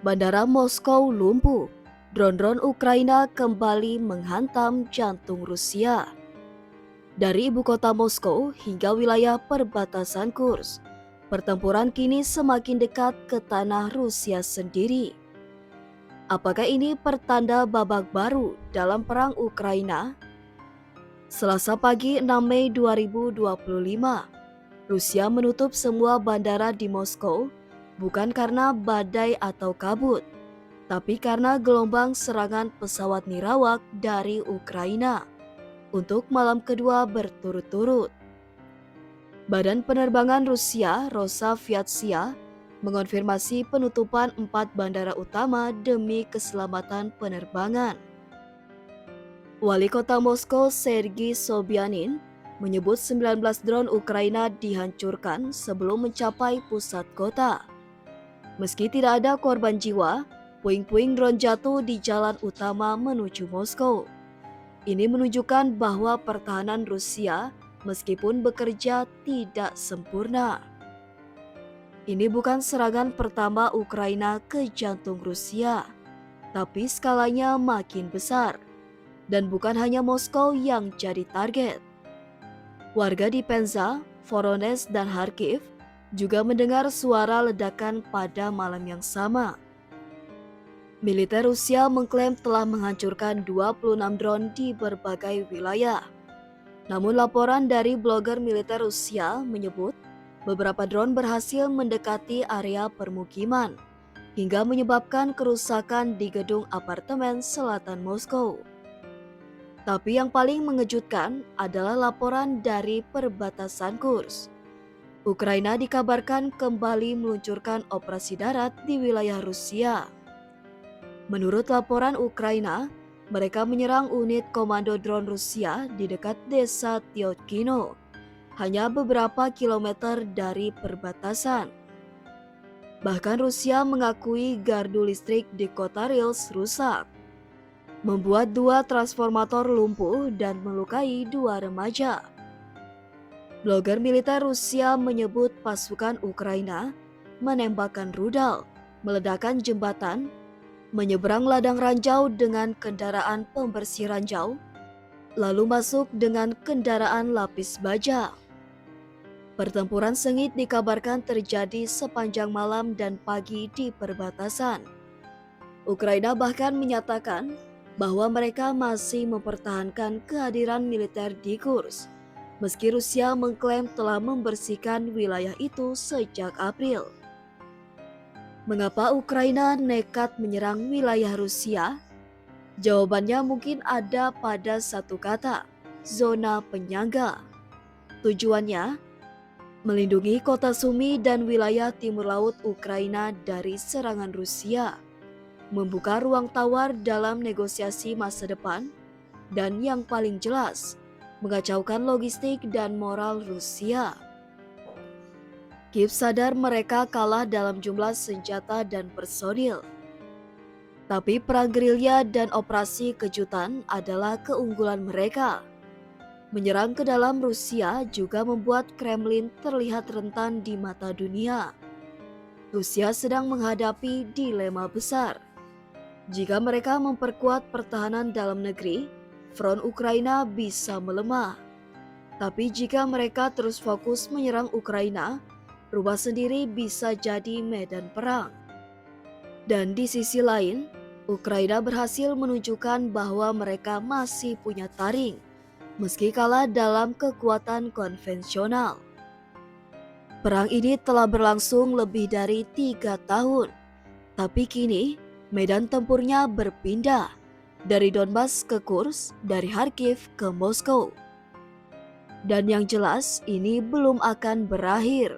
Bandara Moskow lumpuh. Drone-drone Ukraina kembali menghantam jantung Rusia. Dari ibu kota Moskow hingga wilayah perbatasan Kursk, pertempuran kini semakin dekat ke tanah Rusia sendiri. Apakah ini pertanda babak baru dalam perang Ukraina? Selasa pagi 6 Mei 2025, Rusia menutup semua bandara di Moskow bukan karena badai atau kabut, tapi karena gelombang serangan pesawat nirawak dari Ukraina untuk malam kedua berturut-turut. Badan Penerbangan Rusia Rosaviatsia mengonfirmasi penutupan 4 bandara utama demi keselamatan penerbangan. Wali kota Moskow Sergei Sobyanin menyebut 19 drone Ukraina dihancurkan sebelum mencapai pusat kota. Meski tidak ada korban jiwa, puing-puing drone jatuh di jalan utama menuju Moskow. Ini menunjukkan bahwa pertahanan Rusia meskipun bekerja tidak sempurna. Ini bukan serangan pertama Ukraina ke jantung Rusia, tapi skalanya makin besar. Dan bukan hanya Moskow yang jadi target. Warga di Penza, Voronezh, dan Kharkiv juga mendengar suara ledakan pada malam yang sama. Militer Rusia mengklaim telah menghancurkan 26 drone di berbagai wilayah. Namun laporan dari blogger militer Rusia menyebut beberapa drone berhasil mendekati area permukiman hingga menyebabkan kerusakan di gedung apartemen selatan Moskow. Tapi yang paling mengejutkan adalah laporan dari perbatasan Kursk. Ukraina dikabarkan kembali meluncurkan operasi darat di wilayah Rusia. Menurut laporan Ukraina, mereka menyerang unit komando drone Rusia di dekat desa Tyotkino, hanya beberapa kilometer dari perbatasan. Bahkan Rusia mengakui gardu listrik di kota Rilsk rusak, membuat 2 transformator lumpuh dan melukai 2 remaja. Blogger militer Rusia menyebut pasukan Ukraina menembakkan rudal, meledakkan jembatan, menyeberang ladang ranjau dengan kendaraan pembersih ranjau, lalu masuk dengan kendaraan lapis baja. Pertempuran sengit dikabarkan terjadi sepanjang malam dan pagi di perbatasan. Ukraina bahkan menyatakan bahwa mereka masih mempertahankan kehadiran militer di Kursk, meski Rusia mengklaim telah membersihkan wilayah itu sejak April. Mengapa Ukraina nekat menyerang wilayah Rusia? Jawabannya mungkin ada pada satu kata: zona penyangga. Tujuannya melindungi kota Sumi dan wilayah timur laut Ukraina dari serangan Rusia, membuka ruang tawar dalam negosiasi masa depan, dan yang paling jelas, mengacaukan logistik dan moral Rusia. Kiev sadar mereka kalah dalam jumlah senjata dan personil. Tapi perang gerilya dan operasi kejutan adalah keunggulan mereka. Menyerang ke dalam Rusia juga membuat Kremlin terlihat rentan di mata dunia. Rusia sedang menghadapi dilema besar. Jika mereka memperkuat pertahanan dalam negeri, front Ukraina bisa melemah. Tapi jika mereka terus fokus menyerang Ukraina, rumah sendiri bisa jadi medan perang. Dan di sisi lain, Ukraina berhasil menunjukkan bahwa mereka masih punya taring, meski kalah dalam kekuatan konvensional. Perang ini telah berlangsung lebih dari 3 tahun, tapi kini medan tempurnya berpindah dari Donbas ke Kursk, dari Kharkiv ke Moskow. Dan yang jelas ini belum akan berakhir.